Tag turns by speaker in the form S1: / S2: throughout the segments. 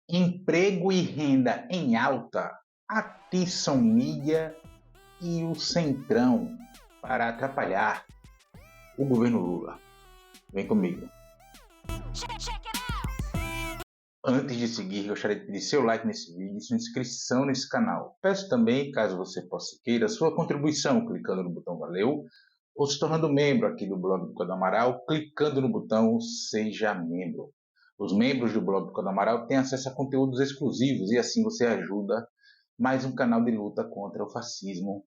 S1: Emprego e renda em alta atiçam mídia e o Centrão para atrapalhar o governo Lula. Vem comigo. Antes de seguir, gostaria de pedir seu like nesse vídeo e sua inscrição nesse canal. Peço também, caso você possa queira, sua contribuição clicando no botão Valeu ou se tornando membro aqui do blog do Código Amaral, clicando no botão Seja Membro. Os membros do blog do Código Amaral têm acesso a conteúdos exclusivos e assim você ajuda mais um canal de luta contra o fascismo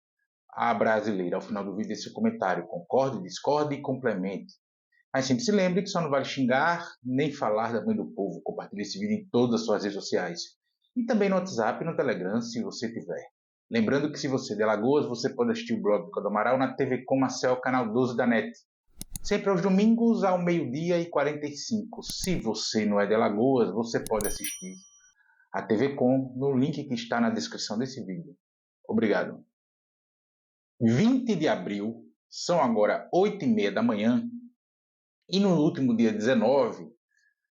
S1: à brasileira. Ao final do vídeo, esse comentário: concorde, discorde e complemente. Mas sempre se lembre que só não vale xingar nem falar da mãe do povo. Compartilhe esse vídeo em todas as suas redes sociais. E também no WhatsApp e no Telegram, se você tiver. Lembrando que se você é de Alagoas, você pode assistir o blog do Código Amaral na TV Com Marcel, canal 12 da NET. Sempre aos domingos, ao 12h45. Se você não é de Alagoas, você pode assistir a TV Com no link que está na descrição desse vídeo. Obrigado. 20 de abril, são agora 8h30 da manhã, e no último dia 19,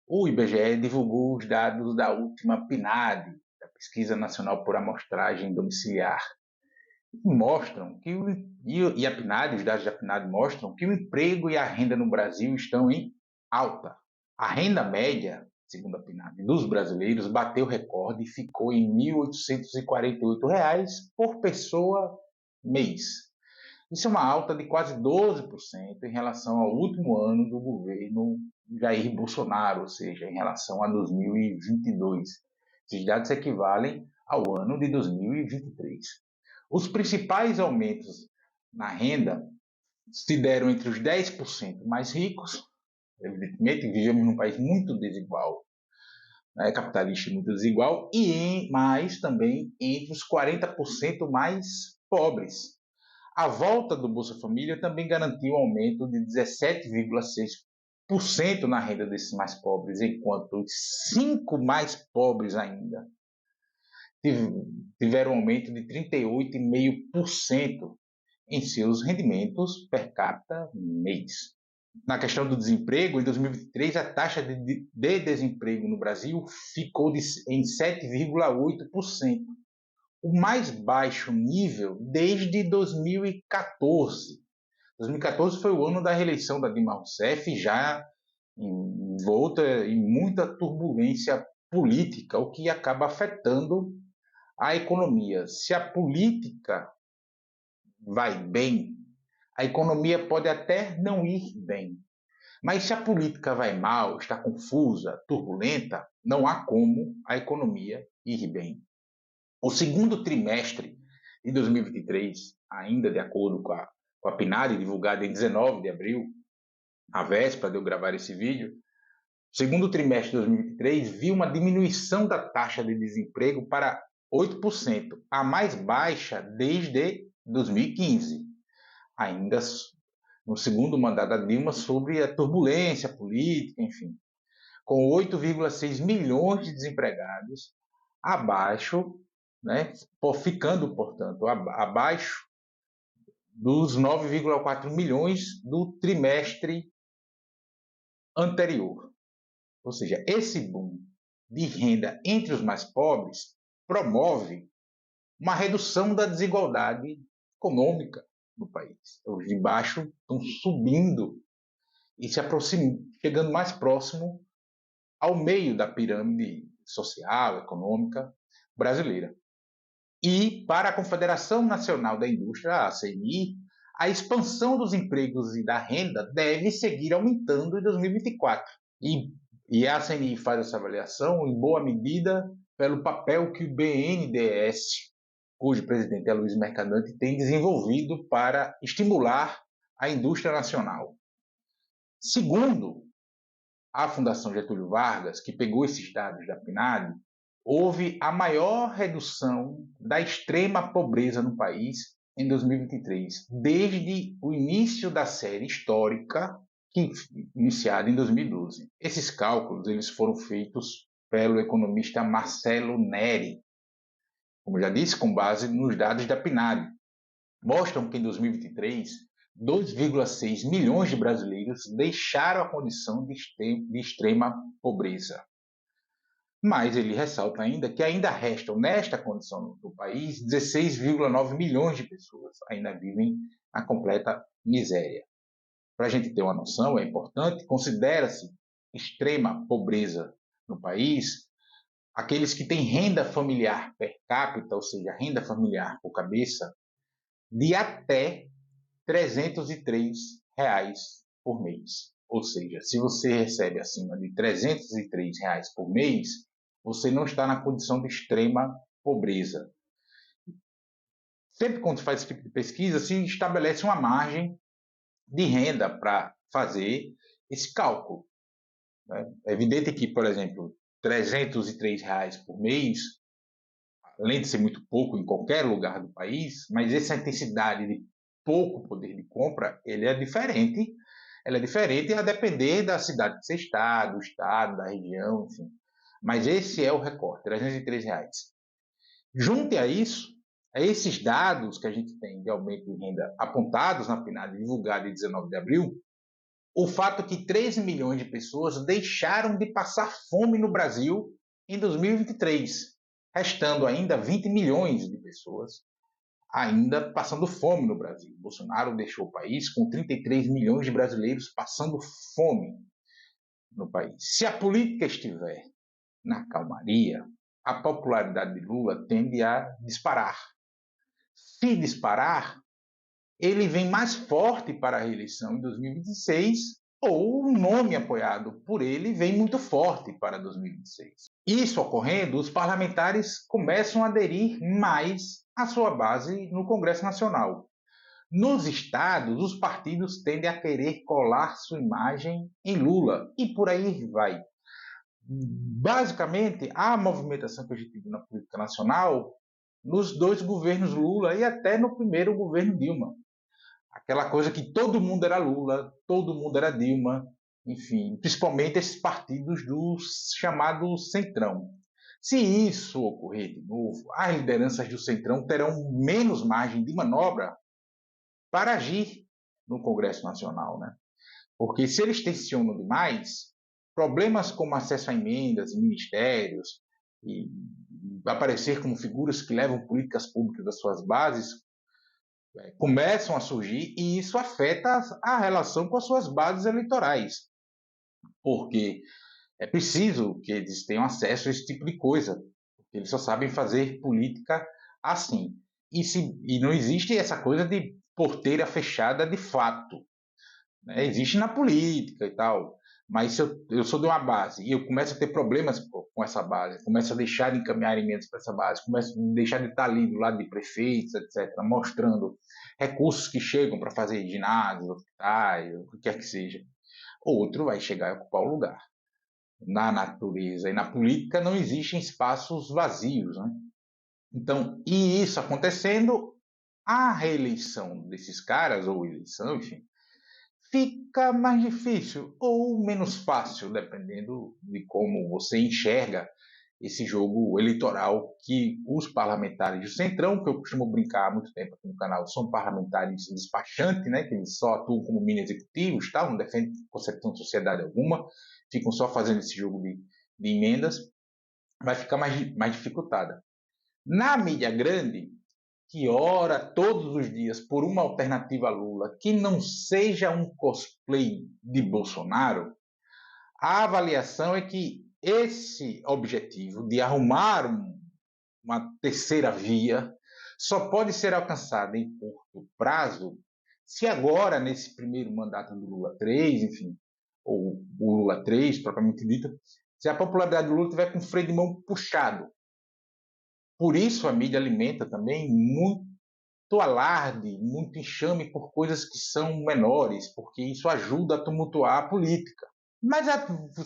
S1: o IBGE divulgou os dados da última PNAD, da Pesquisa Nacional por Amostragem Domiciliar, mostram que a PNAD, os dados da PNAD mostram que o emprego e a renda no Brasil estão em alta. A renda média, segundo a PNAD, dos brasileiros bateu recorde e ficou em R$ 1.848 por pessoa mês. Isso é uma alta de quase 12% em relação ao último ano do governo Jair Bolsonaro, ou seja, em relação a 2022. Esses dados equivalem ao ano de 2023. Os principais aumentos na renda se deram entre os 10% mais ricos. Evidentemente, vivemos num país muito desigual, capitalista muito desigual, mas também entre os 40% mais pobres. A volta do Bolsa Família também garantiu um aumento de 17,6% na renda desses mais pobres, enquanto os 5 mais pobres ainda tiveram um aumento de 38,5% em seus rendimentos per capita mês. Na questão do desemprego, em 2023, a taxa de desemprego no Brasil ficou em 7,8%. O mais baixo nível desde 2014. 2014 foi o ano da reeleição da Dilma Rousseff, já envolta em muita turbulência política, o que acaba afetando a economia. Se a política vai bem, a economia pode até não ir bem. Mas se a política vai mal, está confusa, turbulenta, não há como a economia ir bem. O segundo trimestre de 2023, ainda de acordo com a PNAD, divulgada em 19 de abril, à véspera de eu gravar esse vídeo, o segundo trimestre de 2023 viu uma diminuição da taxa de desemprego para 8%, a mais baixa desde 2015, ainda no segundo mandato da Dilma, sobre a turbulência política, enfim, com 8,6 milhões de desempregados, abaixo, ficando, portanto, abaixo dos 9,4 milhões do trimestre anterior. Ou seja, esse boom de renda entre os mais pobres promove uma redução da desigualdade econômica no país. Os de baixo estão subindo e se aproximando, chegando mais próximo ao meio da pirâmide social, econômica brasileira. E, para a Confederação Nacional da Indústria, a CNI, a expansão dos empregos e da renda deve seguir aumentando em 2024. E a CNI faz essa avaliação, em boa medida, pelo papel que o BNDES, cujo presidente é Luiz Mercadante, tem desenvolvido para estimular a indústria nacional. Segundo a Fundação Getúlio Vargas, que pegou esses dados da PNAD, houve a maior redução da extrema pobreza no país em 2023, desde o início da série histórica, iniciada em 2012. Esses cálculos eles foram feitos pelo economista Marcelo Neri, como já disse, com base nos dados da PNAD. Mostram que em 2023, 2,6 milhões de brasileiros deixaram a condição de extrema pobreza. Mas ele ressalta ainda que ainda restam, nesta condição do país, 16,9 milhões de pessoas ainda vivem a completa miséria. Para a gente ter uma noção, é importante, considera-se extrema pobreza no país aqueles que têm renda familiar per capita, ou seja, renda familiar por cabeça, de até R$ 303 por mês. Ou seja, se você recebe acima de R$ 303 por mês, você não está na condição de extrema pobreza. Sempre quando se faz esse tipo de pesquisa, se estabelece uma margem de renda para fazer esse cálculo. É evidente que, por exemplo, R$ 303 por mês, além de ser muito pouco em qualquer lugar do país, mas essa intensidade de pouco poder de compra, ele é diferente. Ela é diferente a depender da cidade que você está, do estado, da região, enfim. Mas esse é o recorte, R$ 303. Junte a isso, a esses dados que a gente tem de aumento de renda apontados na PNAD divulgada em 19 de abril, o fato que 13 milhões de pessoas deixaram de passar fome no Brasil em 2023, restando ainda 20 milhões de pessoas ainda passando fome no Brasil. Bolsonaro deixou o país com 33 milhões de brasileiros passando fome no país. Se a política estiver na calmaria, a popularidade de Lula tende a disparar. Se disparar, ele vem mais forte para a reeleição em 2026, ou o nome apoiado por ele vem muito forte para 2026. Isso ocorrendo, os parlamentares começam a aderir mais à sua base no Congresso Nacional. Nos estados, os partidos tendem a querer colar sua imagem em Lula, e por aí vai. Basicamente, a movimentação que a gente viu na política nacional nos dois governos Lula e até no primeiro governo Dilma. Aquela coisa que todo mundo era Lula, todo mundo era Dilma, enfim, principalmente esses partidos do chamado Centrão. Se isso ocorrer de novo, as lideranças do Centrão terão menos margem de manobra para agir no Congresso Nacional, né? Porque se eles tensionam demais, problemas como acesso a emendas em ministérios e aparecer como figuras que levam políticas públicas das suas bases começam a surgir, e isso afeta a relação com as suas bases eleitorais, porque é preciso que eles tenham acesso a esse tipo de coisa, porque eles só sabem fazer política assim. E não existe essa coisa de porteira fechada de fato. Né? Existe na política e tal, mas se eu sou de uma base e eu começo a ter problemas com essa base, começo a deixar de encaminhar emendas para essa base, começo a deixar de estar ali do lado de prefeitos, etc., mostrando recursos que chegam para fazer ginásios, hospitais, o que quer que seja, outro vai chegar e ocupar o lugar. Na natureza e na política não existem espaços vazios. Né? Então, e isso acontecendo, a reeleição desses caras, ou eleição, enfim, fica mais difícil ou menos fácil, dependendo de como você enxerga esse jogo eleitoral que os parlamentares do Centrão, que eu costumo brincar há muito tempo aqui no canal, são parlamentares despachantes, né, que eles só atuam como mini executivos, tá? Não defendem concepção de sociedade alguma, ficam só fazendo esse jogo de emendas, vai ficar mais dificultada. Na mídia grande, que ora todos os dias por uma alternativa a Lula que não seja um cosplay de Bolsonaro, a avaliação é que esse objetivo de arrumar uma terceira via só pode ser alcançado em curto prazo se agora, nesse primeiro mandato do Lula 3, enfim, ou o Lula 3, propriamente dito, se a popularidade do Lula tiver com o freio de mão puxado. Por isso a mídia alimenta também muito alarde, muito enxame por coisas que são menores, porque isso ajuda a tumultuar a política. Mas,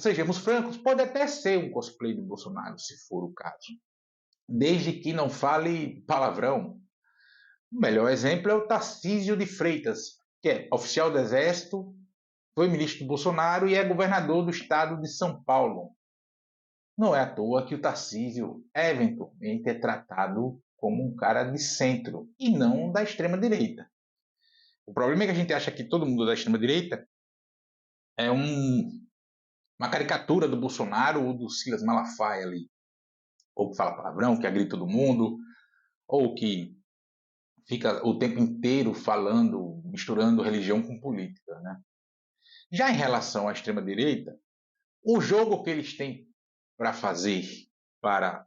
S1: sejamos francos, pode até ser um cosplay do Bolsonaro, se for o caso, desde que não fale palavrão. O melhor exemplo é o Tarcísio de Freitas, que é oficial do Exército, foi ministro do Bolsonaro e é governador do estado de São Paulo. Não é à toa que o Tarcísio, eventualmente, é tratado como um cara de centro e não da extrema-direita. O problema é que a gente acha que todo mundo da extrema-direita é um uma caricatura do Bolsonaro ou do Silas Malafaia ali, ou que fala palavrão, que agride todo mundo, ou que fica o tempo inteiro falando, misturando religião com política, né? Já em relação à extrema-direita, o jogo que eles têm para fazer, para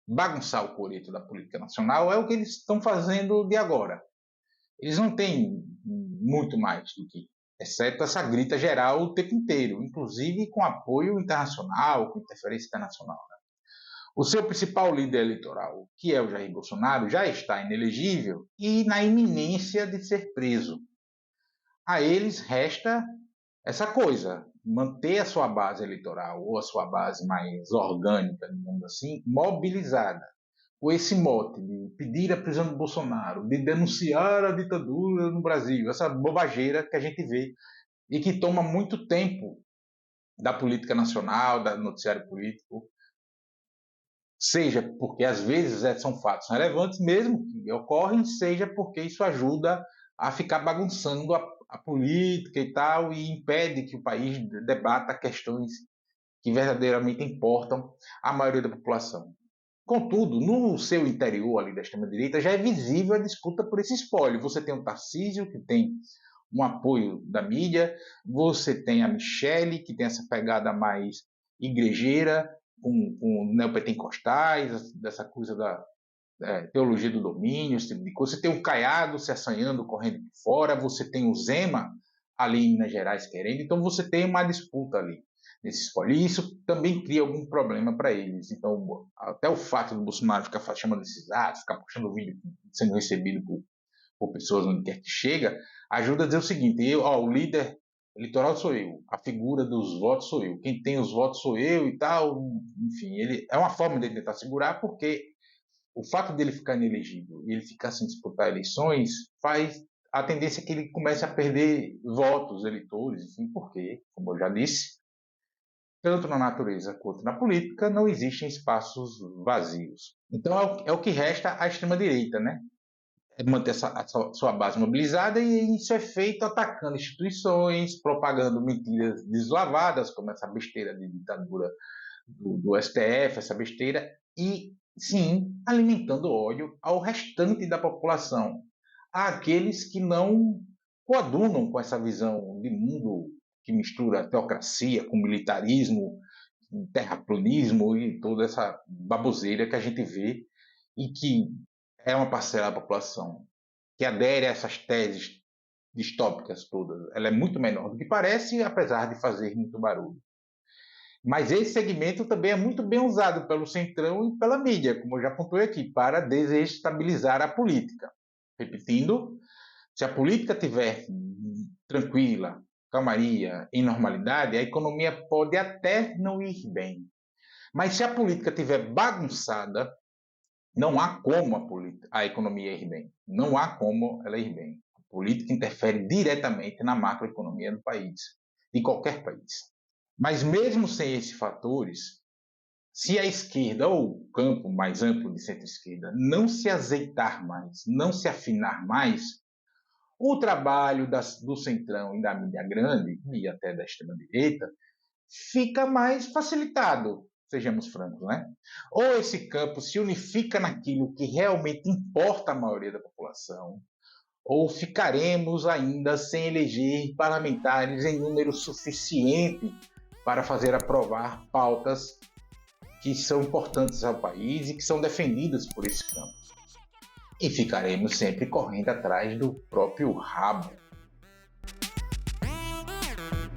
S1: bagunçar o coreto da política nacional, é o que eles estão fazendo de agora. Eles não têm muito mais do que, exceto essa grita geral o tempo inteiro, inclusive com apoio internacional, com interferência internacional. Né? O seu principal líder eleitoral, que é o Jair Bolsonaro, já está inelegível e na iminência de ser preso. A eles resta essa coisa, manter a sua base eleitoral ou a sua base mais orgânica, digamos assim, mobilizada, com esse mote de pedir a prisão do Bolsonaro, de denunciar a ditadura no Brasil, essa bobageira que a gente vê e que toma muito tempo da política nacional, do noticiário político, seja porque às vezes são fatos relevantes, mesmo que ocorrem, seja porque isso ajuda a ficar bagunçando a política e tal, e impede que o país debata questões que verdadeiramente importam à maioria da população. Contudo, no seu interior ali da extrema-direita já é visível a disputa por esse espólio. Você tem o Tarcísio, que tem um apoio da mídia, você tem a Michelle, que tem essa pegada mais igrejeira, com neopentecostais, dessa coisa da teologia do domínio, esse tipo de coisa. Você tem o Caiado se assanhando, correndo por fora, você tem o Zema ali em Minas Gerais querendo, então você tem uma disputa ali nesse espólio. E isso também cria algum problema para eles. Então, até o fato do Bolsonaro ficar chamando esses atos, ficar puxando o vídeo sendo recebido por pessoas onde quer que chega, ajuda a dizer o seguinte: o líder eleitoral sou eu, a figura dos votos sou eu, quem tem os votos sou eu e tal. Enfim, ele é uma forma de tentar segurar, porque o fato dele ficar inelegível e ele ficar sem disputar eleições faz a tendência que ele comece a perder votos, eleitores, enfim, porque, como eu já disse, tanto na natureza quanto na política não existem espaços vazios. Então é o que resta à extrema-direita, né? É manter a sua base mobilizada, e isso é feito atacando instituições, propagando mentiras deslavadas, como essa besteira de ditadura do STF, essa besteira, e sim alimentando ódio ao restante da população, àqueles que não coadunam com essa visão de mundo que mistura teocracia com militarismo, terraplanismo e toda essa baboseira que a gente vê, e que é uma parcela da população que adere a essas teses distópicas todas. Ela é muito menor do que parece, apesar de fazer muito barulho. Mas esse segmento também é muito bem usado pelo Centrão e pela mídia, como eu já apontei aqui, para desestabilizar a política. Repetindo, se a política estiver tranquila, calmaria, em normalidade, a economia pode até não ir bem. Mas se a política estiver bagunçada, não há como a economia ir bem. Não há como ela ir bem. A política interfere diretamente na macroeconomia do país, de qualquer país. Mas mesmo sem esses fatores, se a esquerda ou o campo mais amplo de centro-esquerda não se azeitar mais, não se afinar mais, o trabalho do centrão e da mídia grande, e até da extrema-direita, fica mais facilitado, sejamos francos, né? Ou esse campo se unifica naquilo que realmente importa à maioria da população, ou ficaremos ainda sem eleger parlamentares em número suficiente para fazer aprovar pautas que são importantes ao país e que são defendidas por esse campo. E ficaremos sempre correndo atrás do próprio rabo.